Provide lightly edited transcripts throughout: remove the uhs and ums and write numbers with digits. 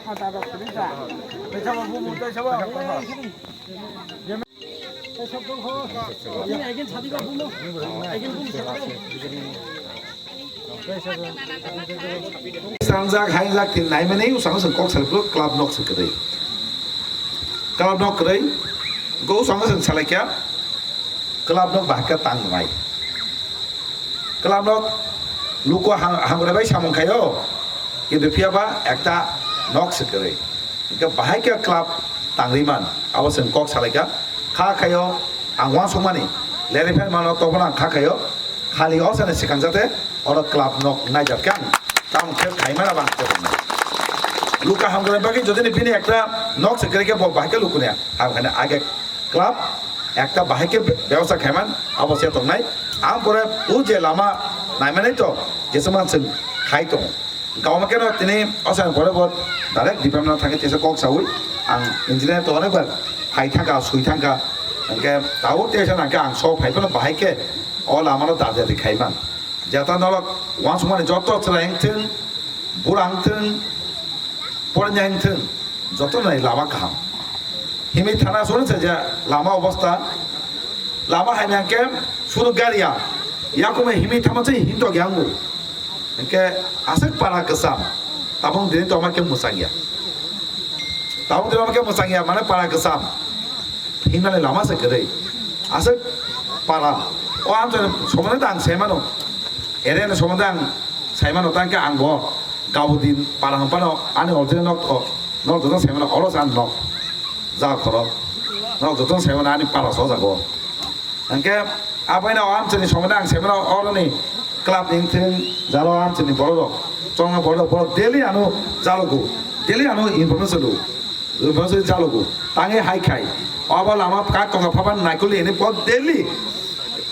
Sanjak Hainjak tin nai mane usang sang kok sal club nok sekre. Club nok kre go sang sang salakya club nok bahka tang mai. Club nok luko hamre bai samong khayo কিন্তু পিয়াবা একটা knock sekre. Ke bahaya club tangriman awas sang kok salakya kha khayo angwang somani lerifan mano tobana kha khayo khali osane sikang jate ora club nok naijatkan tam ke khaimana bangte luka hamgare bagi যদি নি পিনে একটা knock sekre ke bahaya lukune hamkhane age club একটা bahaya ব্যবস্থা খাইমান অবশ্যই তো নাই আম পরে ও যে লামা নাইমানে তো যে সমান সং খাই তো গাওমা কেন তিনি অসান পরে বত ডাইরেক্ট ডিপার্টমেন্ট থাকে তেসে কক সাউই আং ইঞ্জিনিয়ার তো অনেক বার ফাই থাকা সুই থাকা আংকে তাও তেসে নাকে আং সব ফাইফানো বাহাইকে অল আমারও দাদা খাইমান যেটা নলক ওয়ান সমানে যত ত্রাইংথন বুড়াংথন পড়াইংথন যত নাই লামা কাহাম হিমি থানা শুনেছে যে লামা অবস্থা লামা হাইনাকে শুধু গাড়িয়া ইয়াকুমে হিমি থামাছে হিন্দু গ্যাঙ্গু একে আসক পারা কেসাম তাবং দিনে তো আমাকে মুসাঙ্গিয়া তাবং দিনে আমাকে মুসাঙ্গিয়া মানে পারা কেসাম হিনালে লামা সে করে আসক পারা ও আম সমানে দাং সেমানো এরেন সমানে দাং সাইমানো তাঙ্কে আঙ্গ গাবদিন পারা হাম্পানো আনি অর্জনে নক নক যতন সেমানো অরস আন নক যা খর নক যতন সেমানো আনি পারা সজাগো একে আপাইনা আম সমানে দাং সেমানো অরনি ক্লাব নিংথেন জালো আনছেন বড় চং বড় বড় ডেলি আনো জালোগো ডেলি আনো ইনফরমেশন জালোগো তাঙে হাই খাই অবল আমার কাক কঙ্গা ফাবান নাইকুলি এনে পর ডেলি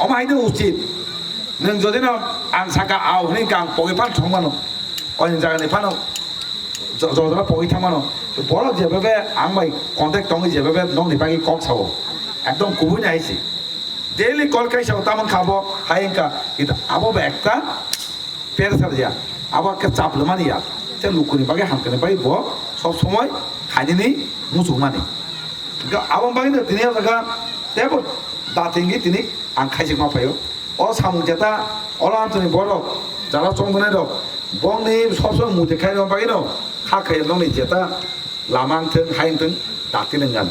অমাইনো উচিত নং যদি না আং সাকা আও হনি গাং পগি পান সংমানো অন্য জায়গায় ফানো যতটা পগি থামানো বড় যেভাবে আং বাই কন্ট্যাক্ট দং যেভাবে নং নিপাগি কক সাবো একদম কুবুই নাইছি ডেইলি কলকাই সাবো তামন খাবো হাইঙ্কা কিন্তু আবো একটা পেরেসার যা আবো একটা চাপলো মানে ইয়া সে লুকুনি বাগে হামকানি বাই ব সব সময় খাইনি মুসুক মানে আবো বাগে তিনি জায়গা তেবো দাতিঙ্গি তিনি আং খাইছে মা পাইও ও সামু যেটা অলা আন্তনি বড় যারা চংবনাই রক বংনি সবসময় মুতে খাই রক বাগে ন খা খাই নংনি যেটা লামাংথন হাইংথন দাতি নঙ্গান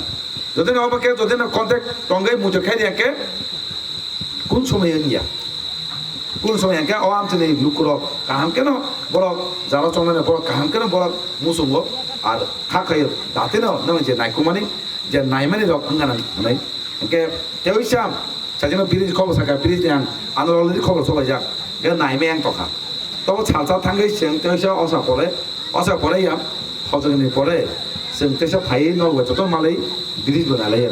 যদি না অবাকে যদি না কন্ট্যাক্ট টঙ্গাই মুতে খাই দিয়াকে কোন সময় ইয়া কোন সময় একা ও আমতে লুকুরক কাহাম কেন বড় যারা চংনে বড় কাহাম কেন বড় মুসুঙ্গ আর খা খাই দাতে ন নং যে নাইকুমানি যে নাইমানি রক গানা নাই একে তেউইসাম সাজেনো ব্রিজ খবর সাকা ব্রিজ আং আনো অলরেডি খবর সবাই যা এ নাইমে আং তখা তবে ছালসা থাঙ্গै সেং তেউইসা অসা পরে ইয়া হজগনি পরে সেং তেসা ফাই নলগো যত মালাই ব্রিজ বানালাই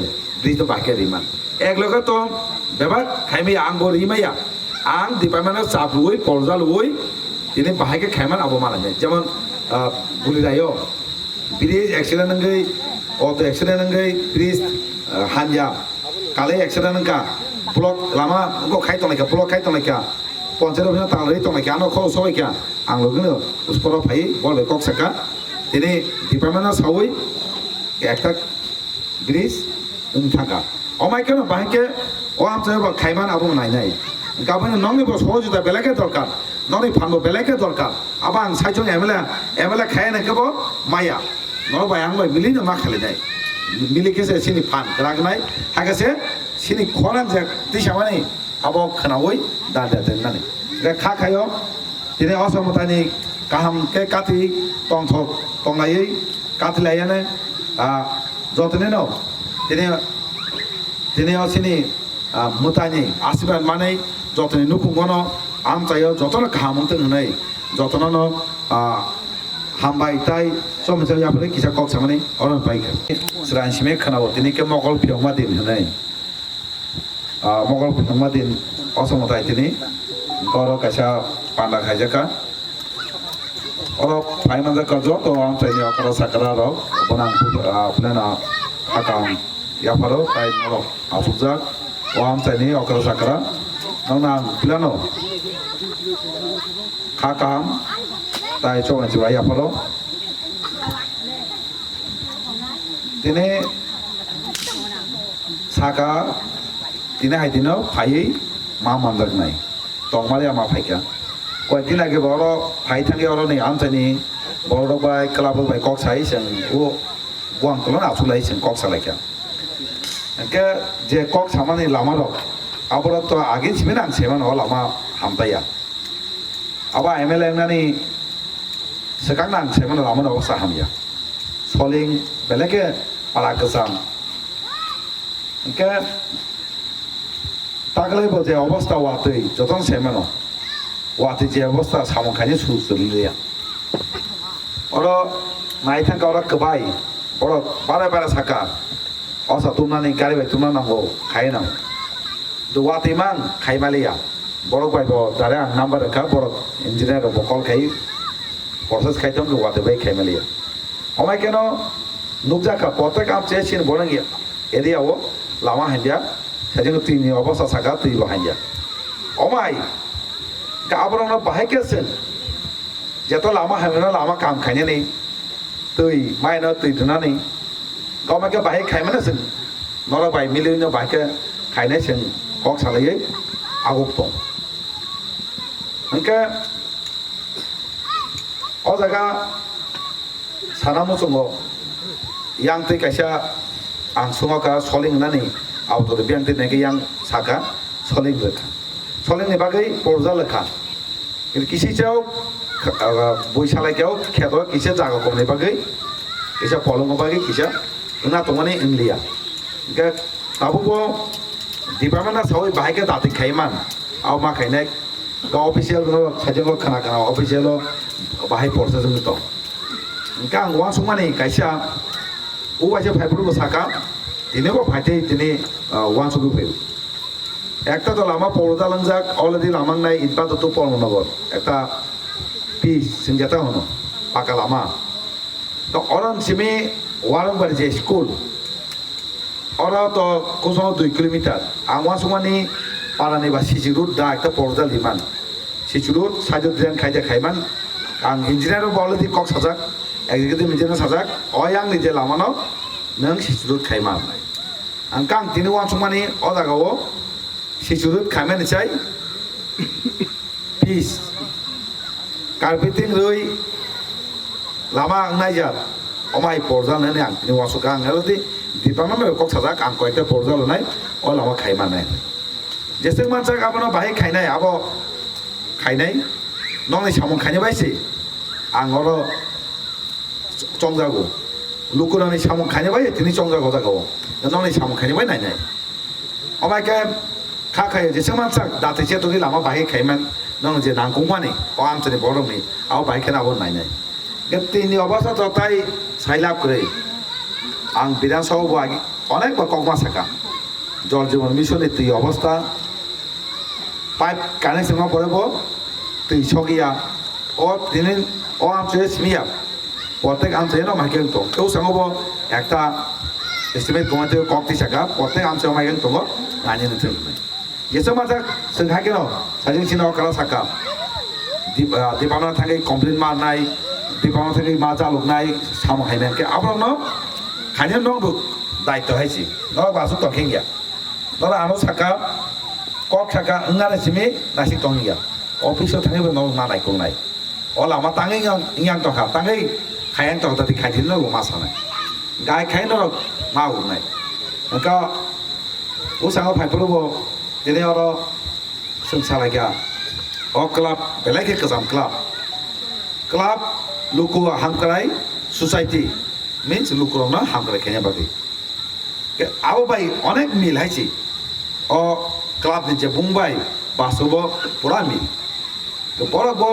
ব্রিজ তো বাকে রিমান এক লগে তো বেবার খাইমে আং বড় ইমাইয়া আং ডিপার্টমেন্টের চাপ লুই পর্জা লুই তিনি বাহাইকে খাইমান আবো মানায় যেমন বুলি রায় ব্রিজ অ্যাক্সিডেন্ট নঙ্গै অটো অ্যাক্সিডেন্ট নঙ্গै ব্রিজ হানজা কালে অ্যাক্সিডেন্ট নঙ্কা ব্লক লামা গো খাই তনাইকা ব্লক খাই তনাইকা পঞ্চায়েত অফিসে তাংলাই তনাইকা আনো খো সবাইকা আং লগनो উসপর ফাই বলে কক সাকা তিনি ডিপার্টমেন্টের সাউই একটা ব্রিজ থাকা অমাই কেন বাহাইকে ও আমতে খাইমান আবো নাই গাবনে নংনি বস সহযোগিতা বেলাকে দরকার ননি ফানবো বেলাকে দরকার আবার আং সাইজং এমএলএ খায় না কেবো মায়া নবাই আং বাই মিলিনো মা খালি নাই মিলি কেসে সিনি ফান রাগনাই হাগেছে সিনি খরান যে দিশা মানে আবো খানাওই দাদা দেননানি খা খাयो তিনি অসমতানি কাহামকে কাতি টংথক টংলাयै কাতিলায়ানে যতনে ন তিনি সিনি মুতানি আশীর্বাদ মানে যতনে নুকুঙ্গন আম চাইও যতন কাহামতে হনাই যতন হামবাই তাই সমস্যা যাপরে কিসা কক সামনে অরন পাইকা স্রানসিমে খানাও তিনি কে মগল ফিয়মা দিন হনাই মগল ফিয়মা দিন অসমতাই তিনি গর কাছা পান্ডা খাইজাকা অর ফাইমানজা কাজ তো আম চাইনি অকরা সাকরা র বনাং প্লেনা হাকাম ইয়াফারো তাই নর আসুকজা ও আম চাইনি অকরা সাকরা নং প্লেনো হাকাম তাই চৌনাচি ইয়াফারো তিনি সাকা তিনি হাইদিনও ফাইयै মা মান্দার নাই তংমারে আমা ফাইকা কয়েকদিন আগে বড় ফাই থাকি অর नै আমচানি বড় বাই ক্লাব বাই কক সাই जों ও বুয়াং তলন আসুলাই जों কক সালাইকা একে যে কক সামানি লামা রক আবার তো আগে ছিবেন আং সেমান হ লামা হামতায়া আবার এমএলএ নানি সেকাং নাং সেমান লামা রক সাহামিয়া সলিং বেলেকে পালা গোসাম একে তাগলাইব যে অবস্থা ওয়াতৈ যতন সেমানো ওয়াতে যে অবস্থা সামখানি সুসলিয়া ওর নাই থাকা ওরা কবাই ওর বারে বারে থাকা অসা তুমনানি গাড়ি বাই তুমনা নাঙ্গো খাই নাম তো ওয়াতে মান খাইমালিয়া বড় বাইব দারে আং নাম্বার রেখা বড় ইঞ্জিনিয়ার বকল খাই প্রসেস খাইতাম তো ওয়াতে বাই খাইমালিয়া আমায় কেন নুকজাকা প্রত্যেক আম চেয়েছেন বড় গিয়া এরিয়াও লামা হাইয়া সেজন্য তিনি অবস্থা থাকা তুই বাহাইয়া আমায় গাবরং বাহাই গেছেন যেত লামা হাইমেনা লামা কাম খাইনে নেই তুই মাইনা তুই ধুনাनै गावमाके बाहाय खायमाना जों नरा बाय मिलियन बाहायके खायनाय जों कक सालायै आगक दं ओंके अ जायगा सानामु जोङो yang tei kaisa ang sungaka soling nani auto de biang tei yang saka soling lekha soling ni bagai porja lekha kisi chau boi salai kau kheto kisa jaga komni bagai kisa polong bagai kisa na tongani inglia ga tabubo dipamana sawai bahai ke dati khaiman au ma khainai ga official no sajeng khana khana official bahai porja jeng to ga ang wang sungmani kaisa ওবাইছে ফাইপুরবো সাকা দিনেও ফাইতে দিনে one সুবি fail একটা তো Lama পৌরদা লংজাক already লামাং নাই ইনপা তো পরমনগর একটা piece সিংজাতা হনো পাকা লামা তো অরন সিমে ওয়ারং বাড়ি যে স্কুল ওরা তো কোসম 2 কিলোমিটার আংওয়া সুমানি পারানি বা সিসি রুট দা একটা পৌরদা লিমান সিসি রুট সাইড দেন খাইতে খাইমান আং ইঞ্জিনিয়ার অলরেডি কক সাজাক executive engineer sajak oyang ni je lamano nang sisudut khaima ang kang tini wan sumani odagawo sisudut khaima ni chai peace carpeting roi lama ang naijat omai porjal nani ang tini wan sukang ngaloti dipama me kok sajak ang koite porjal nai o lama khaima nai jeseng mansak abono bahai khainai abo khainai nongi samong khainai baisi ang oro 정자고 루크라니 사몽 가냐바이 드니 정자고 다고 너네 사몽 가냐바이 나이네 어마이게 카카에 이제 성만sak 나한테 돈이 라마 바이 가면 너는 이제 난 공부하니 어암전에 버럭니 아우 바이케 나본 나이네 그때니 어버서 더 তাই সাইলাপ করে আং বিধানসভা আগে অনেক ককমা থাকা জল জীবন মিশনের তুই অবস্থা পাইপ কানেকশন পড়ব তুই ছগিয়া ও দিনে ও আমছে সিমিয়া প্রত্যেক আমচাইনো মাইকেল দं কেউ সাঙ্গবো একটা এস্টিমেট গমাতে ককটি সাকা প্রত্যেক আমচাইনো মাইকেল দं গানিनो थोंनाय जेसे माजा जों हाकेनो साजिं सिनाव काला साका दिपाना थांगै कमप्लेन मारनाय दिपाना थांगै मा जालुकनाय साम हायनायके आब्रनो खायनो नंबो दायित्व हायसि नरा बासु तखेंगिया नरा आनो साका कक साका ओंगारे सिमे नासि तंगिया अफिसाव थांगैबो न मानाय कोंनाय अ लामा तांगै इंगां तखा तांगै खायन तो तति खाइदिन लो मासानाय गाय खायन रो माउनाय का उसाङाव फाइफोरबो दिनै अर जों सालायगा अ क्लाब बेलेगे गोजाम क्लाब लुकु हामक्राय सोसाइटी मीन्स लुकुरना हामक्राय खायना बागै आबो बाय अनेक मिल हायसि अ क्लाब नि जे बुंबाय बासबो पुरा मिल बरबो